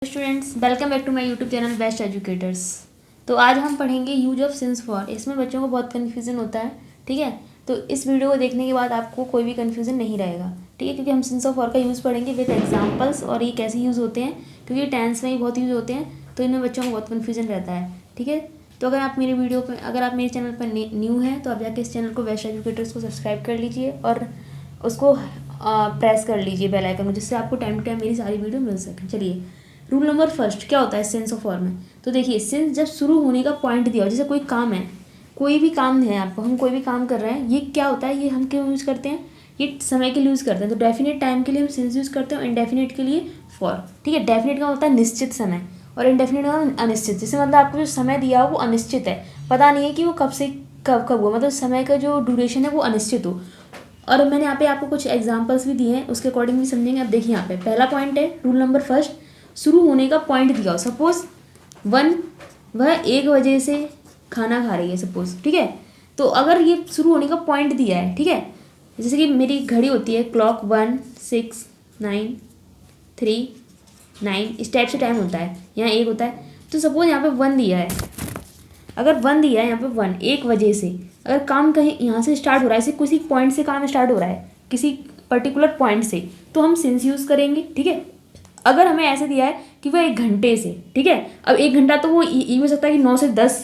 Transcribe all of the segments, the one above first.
Students, welcome back to my YouTube channel best educators. तो आज हम पढ़ेंगे यूज ऑफ सिंस फॉर। इसमें बच्चों को बहुत कन्फ्यूज़न होता है, ठीक है। तो इस वीडियो को देखने के बाद आपको कोई भी कन्फ्यूज़न नहीं रहेगा, ठीक है, क्योंकि हम सिंस ऑफ फॉर का यूज़ पढ़ेंगे विद एग्जांपल्स। और ये कैसे यूज़ होते हैं, क्योंकि टेंस में ही बहुत यूज़ होते हैं, तो इनमें बच्चों को बहुत कन्फ्यूज़न रहता है, ठीक है। तो अगर आप मेरे चैनल पर न्यू हैं तो आप जाके इस चैनल को बेस्ट एजुकेटर्स को सब्सक्राइब कर लीजिए और उसको प्रेस कर लीजिए बेल आइकन को, जिससे आपको टाइम टू टाइम मेरी सारी वीडियो मिल सके। चलिए, रूल नंबर फर्स्ट क्या होता है सेंस ऑफ फॉर में। तो देखिए, सेंस जब शुरू होने का पॉइंट दिया हो, जैसे कोई काम है, कोई भी काम है, आपको हम कोई भी काम कर रहे हैं, ये क्या होता है, ये हम क्यों यूज़ करते हैं, ये समय के लिए यूज़ करते हैं। तो डेफिनेट टाइम के लिए हम सेंस यूज़ करते हैं और इंडेफिनेट के लिए फॉर, ठीक है। डेफिनेट का होता है निश्चित समय और इंडेफिनेट का अनिश्चित। जैसे मतलब आपको जो समय दिया हो वो अनिश्चित है, पता नहीं है कि वो कब से कब हुआ, मतलब समय का जो ड्यूरेशन है वो अनिश्चित हो। और मैंने यहाँ पे आपको कुछ एग्जांपल्स भी दिए हैं, उसके अकॉर्डिंग भी समझेंगे। अब देखिए, यहाँ पे पहला पॉइंट है रूल नंबर फर्स्ट, शुरू होने का पॉइंट दिया हो। सपोज वह 1 बजे से खाना खा रही है, सपोज, ठीक है। तो अगर ये शुरू होने का पॉइंट दिया है, ठीक है, जैसे कि मेरी घड़ी होती है क्लॉक 1 6 9 3 9, इस टाइप से टाइम होता है, यहाँ 1 होता है। तो सपोज यहाँ पे 1 दिया है, अगर 1 दिया है यहाँ पे 1 1 बजे से, अगर काम कहीं यहाँ से स्टार्ट हो रहा है, ऐसे किसी पॉइंट से काम स्टार्ट हो रहा है, किसी पर्टिकुलर पॉइंट से, तो हम सिंस यूज़ करेंगे, ठीक है। अगर हमें ऐसे दिया है कि वह 1 घंटे से, ठीक है, अब 1 घंटा तो वो ये हो सकता है कि 9 से 10,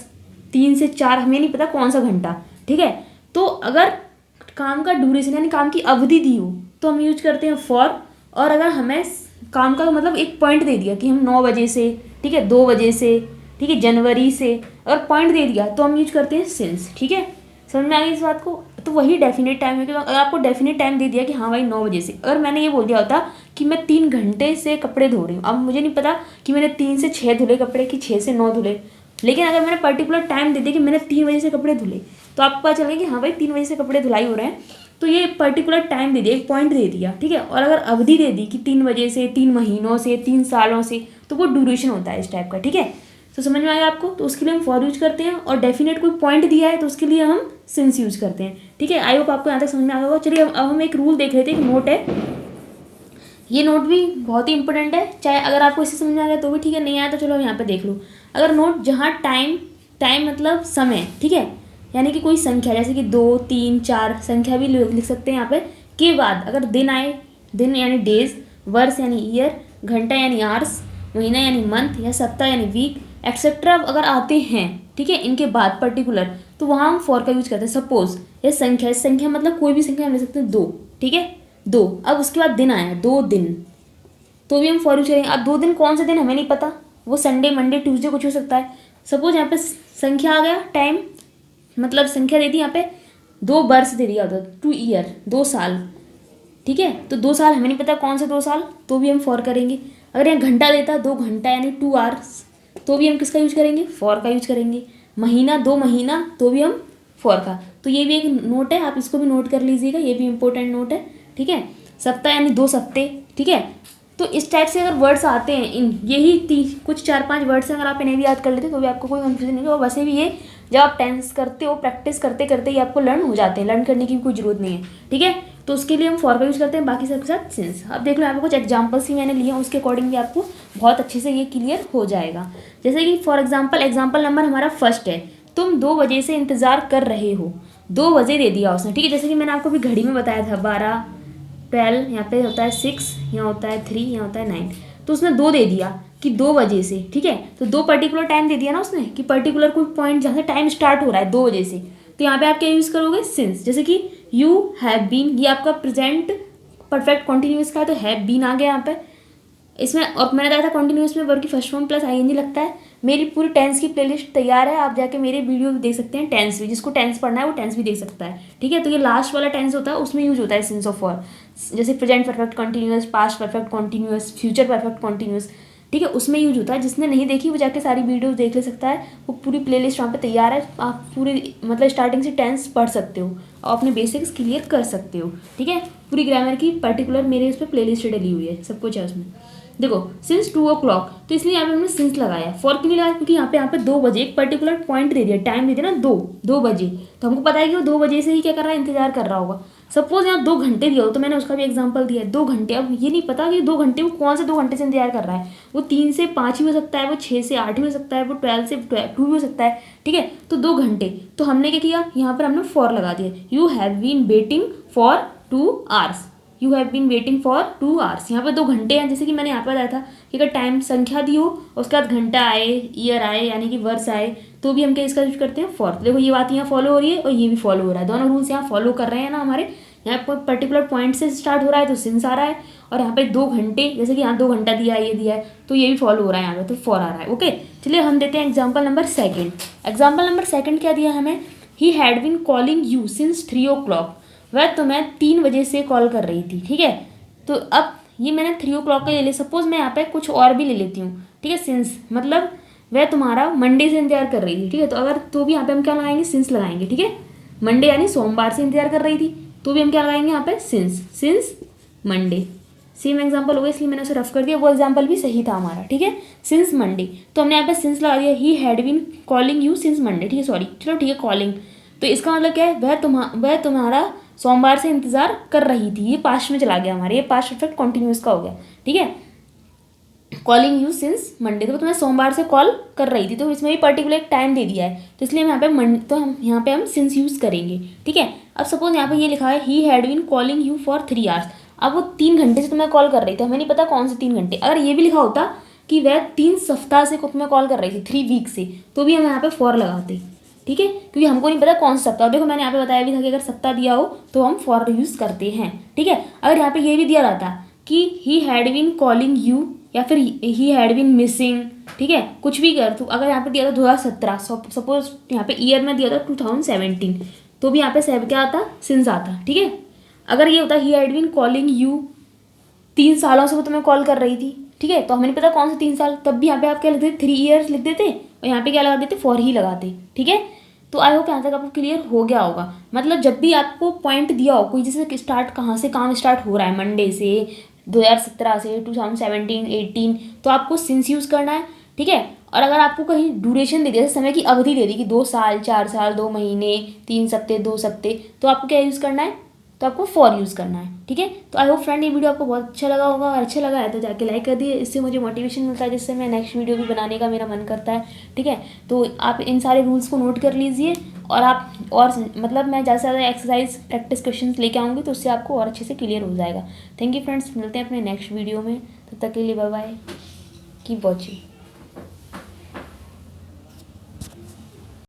3 से 4, हमें नहीं पता कौन सा घंटा, ठीक है। तो अगर काम का ड्यूरेशन यानी काम की अवधि दी हो तो हम यूज करते हैं फॉर। और अगर हमें काम का मतलब एक पॉइंट दे दिया कि हम 9 बजे से, ठीक है, 2 बजे से, ठीक है, जनवरी से, अगर पॉइंट दे दिया तो हम यूज करते हैं सिंस, ठीक है। समझ में आ गई इस बात को। तो वही डेफिनेट टाइम है, अगर आपको डेफिनेट टाइम दे दिया कि हाँ भाई 9 बजे से, अगर मैंने ये बोल दिया होता कि मैं 3 घंटे से कपड़े धो रही हूँ, अब मुझे नहीं पता कि मैंने 3 से 6 धुले कपड़े कि 6 से 9 धुले, लेकिन अगर मैंने पर्टिकुलर टाइम दे दिया कि मैंने 3 बजे से कपड़े धुले, तो आपको पता चल गया कि हाँ भाई 3 बजे से कपड़े धुलाई हो रहे हैं। तो ये पर्टिकुलर टाइम दे दिया, एक पॉइंट दे दिया, ठीक है। और अगर अवधि दे दी कि 3 बजे से, 3 महीनों से, 3 सालों से, तो वो ड्यूरेशन होता है इस टाइप का, ठीक है। तो समझ में आया आपको। तो उसके लिए हम फॉर यूज करते हैं, और डेफिनेट कोई पॉइंट दिया है तो उसके लिए हम सिंस यूज करते हैं, ठीक है। आई होप आपको यहाँ तक समझ में आ गया होगा। चलिए अब हम एक रूल देख लेते हैं, एक नोट है, ये नोट भी बहुत ही इंपॉर्टेंट है, चाहे अगर आपको इससे समझ में आ गया तो भी ठीक है, नहीं आया तो चलो यहाँ पे देख लो। अगर नोट जहाँ टाइम मतलब समय, ठीक है, यानी कि कोई संख्या जैसे कि 2 3 4 संख्या भी लिख सकते हैं यहाँ पे, के बाद अगर दिन आए, दिन यानी डेज, वर्ष यानी ईयर, घंटा यानी आवर्स, महीना यानी मंथ, या सप्ताह यानी वीक, एक्सेट्रा अगर आते हैं, ठीक है, इनके बाद पर्टिकुलर, तो वहाँ हम फॉर का यूज करते हैं। सपोज ये संख्या मतलब कोई भी संख्या हम ले सकते हैं 2, ठीक है, 2। अब उसके बाद दिन आया 2 दिन, तो भी हम फॉर यूज करेंगे। अब 2 दिन कौन से दिन हमें नहीं पता, वो संडे मंडे ट्यूसडे कुछ हो सकता है। सपोज यहाँ पे संख्या आ गया, टाइम मतलब संख्या दे दी यहाँ पे, 2 वर्ष दे दिया होता, 2 ईयर 2 साल, ठीक है। तो 2 साल हमें नहीं पता कौन से 2 साल, तो भी हम फॉर करेंगे। अगर यहाँ घंटा देता 2 घंटा यानी 2 आवर्स, तो भी हम किसका यूज करेंगे, फॉर का यूज करेंगे। महीना 2 महीना, तो भी हम फॉर का। तो ये भी एक नोट है, आप इसको भी नोट कर लीजिएगा, ये भी इंपॉर्टेंट नोट है, ठीक है। सप्ताह यानी 2 सप्ते, ठीक है। तो इस टाइप से अगर वर्ड्स आते हैं, इन यही कुछ 4-5 वर्ड्स हैं, अगर आप इन्हें भी याद कर लेते तो भी आपको कोई कन्फ्यूजन नहीं होगा। वैसे भी ये जब आप टेंस करते हो, प्रैक्टिस करते करते ही आपको लर्न हो जाते हैं, लर्न करने की भी कोई जरूरत नहीं है, ठीक है। तो उसके लिए हम फॉर का यूज करते हैं, बाकी सबके साथ सिंस। अब देख लो यहाँ पे कुछ एग्जांपल्स ही मैंने लिए हैं, उसके अकॉर्डिंग भी आपको बहुत अच्छे से ये क्लियर हो जाएगा। जैसे कि फॉर एग्जाम्पल नंबर हमारा फर्स्ट है, तुम 2 बजे से इंतजार कर रहे हो। 2 बजे दे दिया उसने, ठीक है। जैसे कि मैंने आपको भी घड़ी में बताया था 12 12, यहाँ पे होता है 6, यहाँ होता है 3, यहाँ होता है 9, तो उसने 2 दे दिया कि 2 बजे से, ठीक है। तो 2 पर्टिकुलर टाइम दे दिया ना उसने, कि पर्टिकुलर कोई पॉइंट जहाँ से टाइम स्टार्ट हो रहा है 2 बजे से, तो यहाँ पे आप क्या यूज़ करोगे, सिंस। जैसे कि यू हैव बीन, ये आपका प्रेजेंट परफेक्ट कॉन्टिन्यूस का है, तो हैव बीन आ गया यहाँ पे इसमें। और मैंने बताया था कॉन्टिन्यूस में वर्ब की फर्स्ट फॉर्म प्लस आईएनजी लगता है। मेरी पूरी टेंस की प्लेलिस्ट तैयार है, आप जाके मेरे वीडियो भी देख सकते हैं, टेंस भी, जिसको टेंस पढ़ना है वो टेंस भी देख सकता है, ठीक है। तो ये लास्ट वाला टेंस होता है, उसमें यूज होता है सिंस ऑफ फॉर, जैसे present perfect continuous, past perfect continuous, future perfect continuous, ठीक है, उसमें यूज होता है। जिसने नहीं देखी वो जाके सारी वीडियोस देख ले सकता है, वो पूरी प्लेलिस्ट वहाँ पे तैयार है, आप पूरी मतलब स्टार्टिंग से टेंस पढ़ सकते हो और अपने बेसिक्स क्लियर कर सकते हो, ठीक है। पूरी ग्रामर की पर्टिकुलर मेरे उस पर प्लेलिस्ट डली हुई है, सब कुछ है उसमें। देखो सिंस 2 o'clock, तो इसलिए यहाँ पे हमने सिंस लगाया। फॉर क्यों नहीं लगाया, क्योंकि यहाँ पे 2 बजे एक पर्टिकुलर पॉइंट दे दिया, टाइम दे दिया ना, 2 बजे, तो हमको पता है कि वो 2 बजे से ही क्या कर रहा है, इंतजार कर रहा होगा। सपोज यहाँ 2 घंटे दिया हो तो मैंने उसका भी एग्जांपल दिया है 2 घंटे। अब ये नहीं पता कि 2 घंटे वो कौन से 2 घंटे से इंतजार कर रहा है, वो 3 से 5 भी हो सकता है, वो 6 से 8 भी हो सकता है, वो 12 से 2 भी हो सकता है, ठीक है। तो 2 घंटे, तो हमने क्या किया, यहाँ पर हमने फॉर लगा दिया, you have been waiting for 2 hours, you have been waiting for 2 hours. यहाँ पर 2 घंटे हैं, जैसे कि मैंने यहाँ पर बताया था कि अगर टाइम संख्या दी हो उसके बाद घंटा आए, ईयर आए, यानी कि वर्ष आए, तो भी हम क्या इसका यूज करते हैं फॉर। तो देखो ये बात यहाँ फॉलो हो रही है और ये भी फॉलो हो रहा है, दोनों रूल्स यहाँ फॉलो कर रहे हैं ना हमारे। यहाँ पर पर्टिकुलर पॉइंट से स्टार्ट हो रहा है तो सिंस आ रहा है, और यहाँ पे 2 घंटे, जैसे कि यहाँ 2 घंटा दिया है, ये दिया है, तो ये भी फॉलो हो रहा है यहाँ पे, तो फॉर आ रहा है। ओके, चलिए हम देते हैं एग्जाम्पल नंबर 2। एग्जाम्पल नंबर 2 क्या दिया हमें, he had been calling you since 3 o'clock, वह तुम्हें 3 बजे से कॉल कर रही थी, ठीक है। तो अब ये मैंने 3 o'clock का ले लिया, सपोज मैं यहाँ पे कुछ और भी ले लेती हूँ, ठीक है। सिंस मतलब वह तुम्हारा मंडे से इंतजार कर रही थी, ठीक है। तो अगर तो भी यहाँ पे हम क्या लगाएंगे, सिंस लगाएंगे, ठीक है। मंडे यानी सोमवार से इंतजार कर रही थी, तो भी हम क्या लगाएंगे यहाँ पे, सिंस मंडे। सेम एग्जाम्पल हो गया, इसलिए मैंने उसे रफ कर दिया, वो एग्जाम्पल भी सही था हमारा, ठीक है। सिंस मंडे, तो हमने यहाँ पे सिंस लगा दिया, he had been calling you since Monday, ठीक है, सॉरी, चलो ठीक है, कॉलिंग। तो इसका मतलब क्या है, वह तुम्हारा सोमवार से इंतजार कर रही थी, ये पास्ट में चला गया हमारे, ये पास्ट परफेक्ट कंटिन्यूअस का हो गया, ठीक है। कॉलिंग यू सिंस मंडे, तो तुम्हें सोमवार से कॉल कर रही थी, तो इसमें भी पर्टिकुलर एक टाइम दे दिया है, तो इसलिए हम यहाँ पे तो हम यहाँ पे हम सिंस यूज़ करेंगे, ठीक है। अब सपोज यहाँ पे ये लिखा है, he had been calling you for 3 hours, अब वो 3 घंटे से तुम्हें कॉल कर रही थी, हमें नहीं पता कौन से 3 घंटे। अगर ये भी लिखा होता कि वह 3 सप्ताह से तुम्हें कॉल कर रही थी, 3 वीक से, तो भी हम यहाँ पे फॉर लगाते, ठीक है, क्योंकि हमको नहीं पता कौन सा सप्ताह। देखो मैंने यहाँ पे बताया भी था कि अगर सप्ताह दिया हो तो हम फॉर यूज़ करते हैं, ठीक है। अगर यहाँ पे ये भी दिया रहता कि he had been calling you, या फिर ही हैड बीन मिसिंग, ठीक है, कुछ भी कर, तो अगर यहाँ पे दिया था 2017, सपोज यहाँ पे ईयर में दिया था 2017, तो भी यहाँ पे क्या आता, सिंस आता, ठीक है। अगर ये होता he had been calling you, 3 सालों से वो तुम्हें कॉल कर रही थी, ठीक है, तो हमें नहीं पता कौन से 3 साल, तब भी यहाँ पे आप क्या लिखते थे, 3 years लिख देते, और यहाँ पे क्या लगा देते, फॉर ही लगाते, ठीक है। तो आई होप यहाँ तक आपको क्लियर हो गया होगा। मतलब जब भी आपको पॉइंट दिया हो कोई, जैसे स्टार्ट कहाँ से काम स्टार्ट हो रहा है, मंडे से, 2017 से, 2017, 18, तो आपको सिंस यूज़ करना है, ठीक है। और अगर आपको कहीं ड्यूरेशन दे दिया, समय की अवधि दे दी कि 2 साल, 4 साल, 2 महीने, 3 हफ्ते, 2 हफ्ते, तो आपको क्या यूज़ करना है, तो आपको फॉर यूज़ करना है, ठीक है। तो आई होप फ्रेंड ये वीडियो आपको बहुत अच्छा लगा होगा, और अच्छा लगा है तो जाके लाइक कर दिए, इससे मुझे मोटिवेशन मिलता है, जिससे मैं नेक्स्ट वीडियो भी बनाने का मेरा मन करता है, ठीक है। तो आप इन सारे रूल्स को नोट कर लीजिए, और आप और मतलब मैं ज़्यादा से ज़्यादा एक्सरसाइज प्रैक्टिस क्वेश्चन लेके आऊँगी, तो उससे आपको और अच्छे से क्लियर हो जाएगा। थैंक यू फ्रेंड्स, मिलते हैं अपने नेक्स्ट वीडियो में, तब तक के लिए बाय बाय, कीप वॉचिंग।